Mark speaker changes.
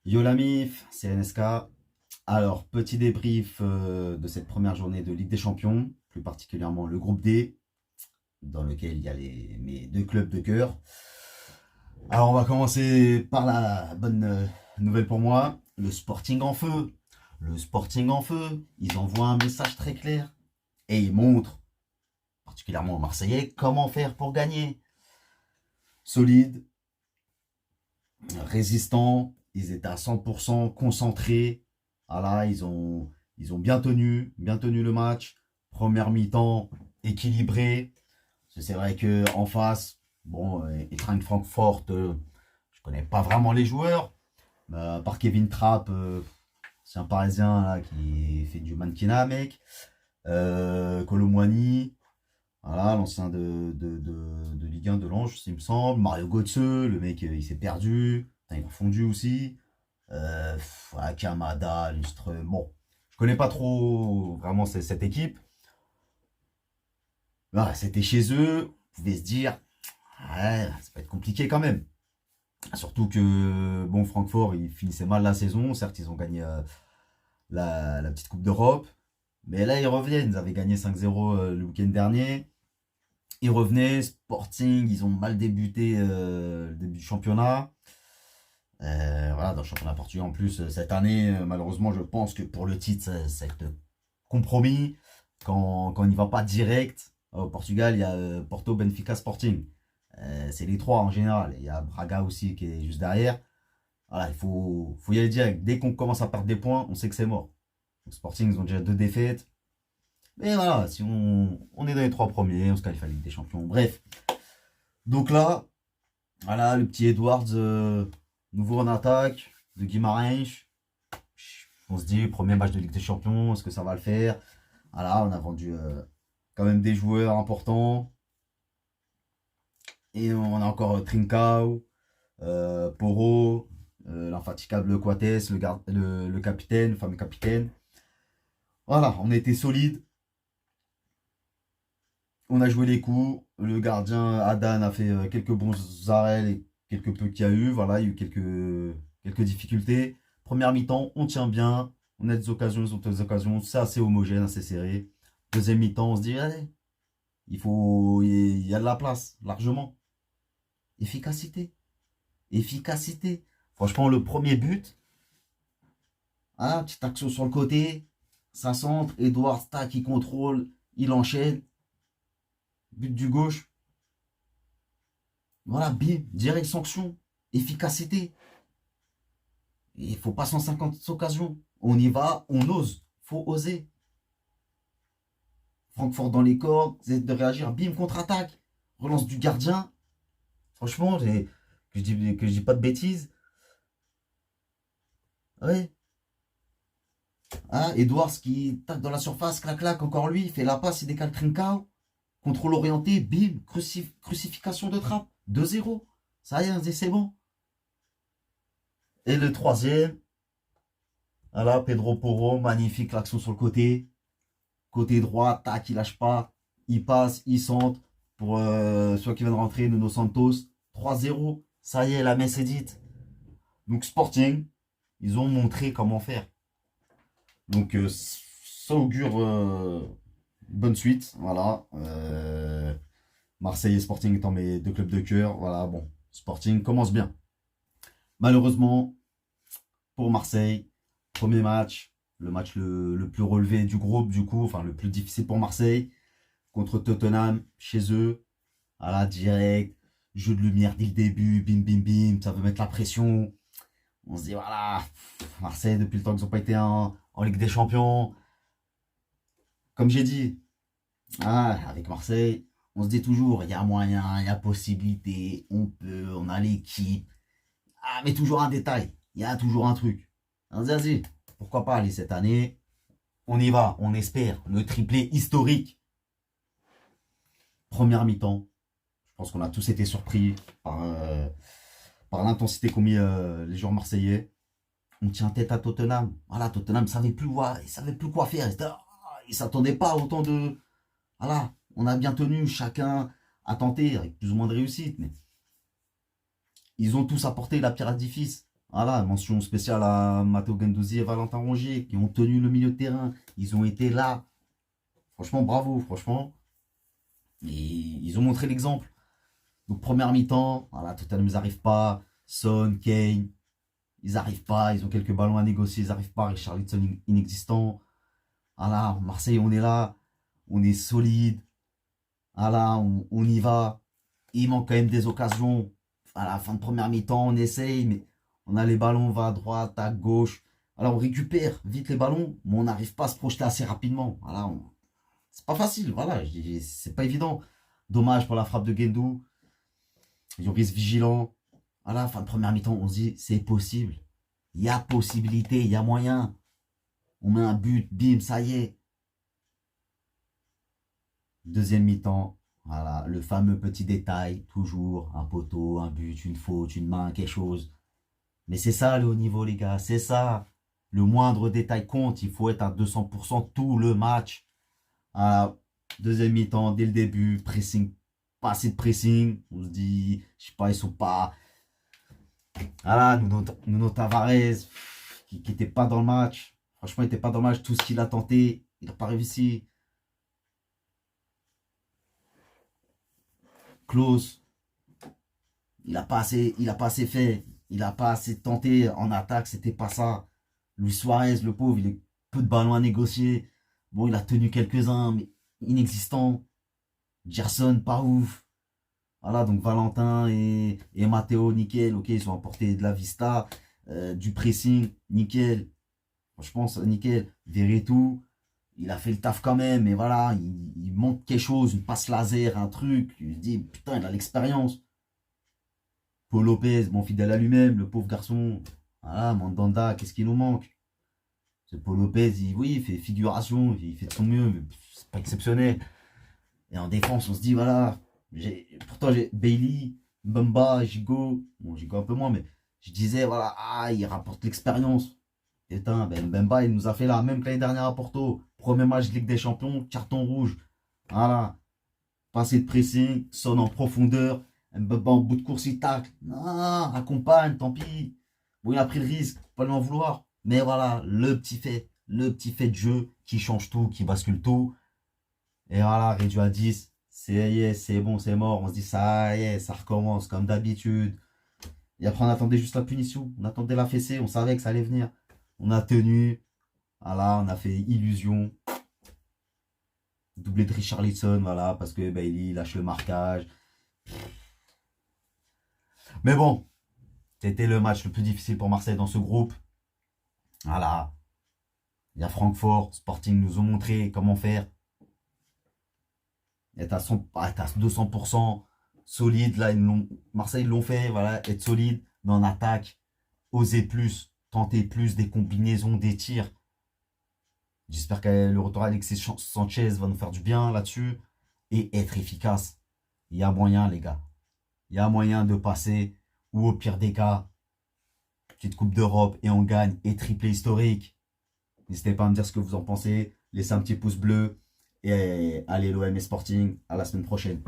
Speaker 1: Yo la mif, c'est NSK. Alors, petit débrief de cette première journée de Ligue des Champions, plus particulièrement le groupe D, dans lequel il y a mes deux clubs de cœur. Alors, on va commencer par la bonne nouvelle pour moi, le Sporting en feu. Le Sporting en feu, ils envoient un message très clair et ils montrent, particulièrement aux Marseillais, comment faire pour gagner. Solide, résistant, ils étaient à 100% concentrés. Voilà, ils ont bien tenu le match. Première mi-temps équilibré. C'est vrai qu'en face, bon, Eintracht Francfort, je connais pas vraiment les joueurs. À part Kevin Trapp, c'est un Parisien là, qui fait du mannequinat, mec. Kolo Muani, voilà, l'ancien de Ligue 1 de Lange, il me semble. Mario Götze, le mec, il s'est perdu. Putain, il a fondu aussi. Voilà, Kamada, Lustre. Bon, je connais pas trop vraiment cette équipe. Voilà, c'était chez eux. Vous pouvez se dire, ouais, ça peut être compliqué quand même. Surtout que, bon, Francfort, ils finissaient mal la saison. Certes, ils ont gagné la petite Coupe d'Europe. Mais là, ils reviennent. Ils avaient gagné 5-0 le week-end dernier. Ils revenaient, Sporting, ils ont mal débuté le début du championnat. Voilà, dans le championnat portugais en plus, cette année, malheureusement, je pense que pour le titre, ça va être compromis. Quand on n'y va pas direct, au Portugal, il y a Porto, Benfica, Sporting. C'est les trois en général. Il y a Braga aussi qui est juste derrière. Voilà, faut y aller direct. Dès qu'on commence à perdre des points, on sait que c'est mort. Donc, Sporting, ils ont déjà deux défaites. Mais voilà, si on est dans les trois premiers, on se qualifie à la Ligue des Champions. Bref. Donc là, voilà, le petit Edwards, nouveau en attaque, de Guimarães. On se dit, premier match de Ligue des Champions, est-ce que ça va le faire? Voilà, on a vendu quand même des joueurs importants. Et on a encore Trincao, Porro, l'infatigable Coates, le capitaine, le fameux capitaine. Voilà, on a été solide. On a joué les coups. Le gardien Adan a fait quelques bons arrêts et quelques peu qu'il y a eu. Voilà, il y a eu quelques difficultés. Première mi-temps, on tient bien. On a des occasions, ils ont des occasions. C'est assez homogène, assez serré. Deuxième mi-temps, on se dit, allez, il y a de la place, largement. Efficacité. Efficacité. Franchement, le premier but, hein, petite action sur le côté. Ça centre. Edouard Stack, il contrôle. Il enchaîne. But du gauche. Voilà, bim, direct sanction, efficacité. Il faut pas 150 occasions. On y va, on ose. Faut oser. Francfort dans les cordes, vous êtes de réagir, bim, contre-attaque. Relance du gardien. Franchement, que je dis pas de bêtises. Ouais. Hein, Edwards qui tape dans la surface, clac, clac, encore lui, il fait la passe, il décale Trincao. Contrôle orienté, bim, crucifixion de trappe. 2-0. Ça y est, c'est bon. Et le troisième, voilà, Pedro Porro, magnifique l'action sur le côté. Côté droit, tac, il lâche pas. Il passe, il centre. Pour ceux qui viennent de rentrer, Nuno Santos. 3-0. Ça y est, la messe est dite. Donc Sporting, ils ont montré comment faire. Donc ça augure bonne suite. Voilà. Marseille et Sporting étant mes deux clubs de cœur. Voilà, bon. Sporting commence bien. Malheureusement, pour Marseille, premier match, le match le plus relevé du groupe, du coup, enfin le plus difficile pour Marseille, contre Tottenham, chez eux, à la direct, jeu de lumière dès le début, bim bim bim, ça veut mettre la pression. On se dit, voilà, Marseille, depuis le temps qu'ils n'ont pas été en Ligue des Champions, comme j'ai dit, ah, avec Marseille, on se dit toujours, il y a moyen, il y a possibilité, on peut, on a l'équipe. Ah, mais toujours un détail, il y a toujours un truc. On se dit, vas-y, pourquoi pas aller cette année? On y va, on espère. Le triplé historique. Première mi-temps. Je pense qu'on a tous été surpris par l'intensité qu'ont mis les joueurs marseillais. On tient tête à Tottenham. Voilà, Tottenham ne savait plus il savait plus quoi faire. Il ne s'attendait pas à autant de. Voilà, on a bien tenu. Chacun a tenté avec plus ou moins de réussite. Mais ils ont tous apporté la pierre à l'édifice. Voilà, mention spéciale à Matteo Guendouzi et Valentin Rongier qui ont tenu le milieu de terrain. Ils ont été là. Franchement, bravo, franchement. Et ils ont montré l'exemple. Donc, première mi-temps, voilà, Tottenham, ils n'arrivent pas. Son, Kane, ils n'arrivent pas. Ils ont quelques ballons à négocier, ils n'arrivent pas. Richarlison inexistant. Voilà, Marseille, on est là. On est solide. Voilà, on y va. Il manque quand même des occasions. À la fin de première mi-temps, on essaye, mais on a les ballons, on va à droite, à gauche. Alors on récupère vite les ballons, mais on n'arrive pas à se projeter assez rapidement. Voilà, c'est pas facile, voilà, c'est pas évident. Dommage pour la frappe de Guendou. Lloris vigilant. Voilà, fin de première mi-temps, on se dit, c'est possible. Il y a possibilité, il y a moyen. On met un but, bim, ça y est. Deuxième mi-temps, voilà, le fameux petit détail, toujours un poteau, un but, une faute, une main, quelque chose. Mais c'est ça le haut niveau, les gars, c'est ça. Le moindre détail compte, il faut être à 200% tout le match. Voilà, deuxième mi-temps, dès le début, pressing, pas assez de pressing. On se dit, je sais pas, ils sont pas. Voilà, Nuno Tavares, qui n'était pas dans le match. Franchement, il n'était pas dans le match. Tout ce qu'il a tenté, il n'a pas réussi. Klose, il a pas assez fait. Il n'a pas assez tenté en attaque, c'était pas ça. Luis Suarez, le pauvre, il a peu de ballons à négocier. Bon, il a tenu quelques-uns, mais inexistants. Gerson, pas ouf. Voilà, donc Valentin et Matteo, nickel. Ok, ils ont apporté de la vista, du pressing, nickel. Franchement, ça, nickel. Verretou, il a fait le taf quand même, mais voilà, il manque quelque chose, une passe laser, un truc. Je dis, putain, il a l'expérience. Paul Lopez, bon, fidèle à lui-même, le pauvre garçon. Voilà, Mandanda, qu'est-ce qui nous manque? Ce Paul Lopez, oui, il fait figuration, il fait de son mieux, mais c'est pas exceptionnel. Et en défense, on se dit, voilà, pourtant j'ai Bailey, Mbamba, Gigo, bon, Gigo un peu moins, mais je disais, voilà, ah, il rapporte l'expérience. Putain, ben Mbemba, il nous a fait la même que l'année dernière à Porto. Premier match de Ligue des Champions, carton rouge. Voilà, passer de pressing, sonne en profondeur. Mbemba en bout de course, il tacle. Non, accompagne, tant pis. Bon, il a pris le risque, faut pas lui en vouloir. Mais voilà, le petit fait de jeu qui change tout, qui bascule tout. Et voilà, réduit à 10. C'est yes, c'est bon, c'est mort. On se dit ça y est, ça recommence comme d'habitude. Et après, on attendait juste la punition. On attendait la fessée. On savait que ça allait venir. On a tenu. Voilà, on a fait illusion. Doublé de Richarlison, voilà, parce que Bailey lâche le marquage. Mais bon, c'était le match le plus difficile pour Marseille dans ce groupe. Voilà. Il y a Francfort, Sporting nous ont montré comment faire. Être à 200% solide. Là, Marseille l'ont fait. Voilà, être solide, mais en attaque. Oser plus, tenter plus, des combinaisons, des tirs. J'espère que le retour d'Alexis Sanchez va nous faire du bien là-dessus. Et être efficace. Il y a moyen, les gars. Il y a moyen de passer. Ou au pire des cas, petite Coupe d'Europe et on gagne. Et triplé historique. N'hésitez pas à me dire ce que vous en pensez. Laissez un petit pouce bleu. Et allez l'OM et Sporting. À la semaine prochaine.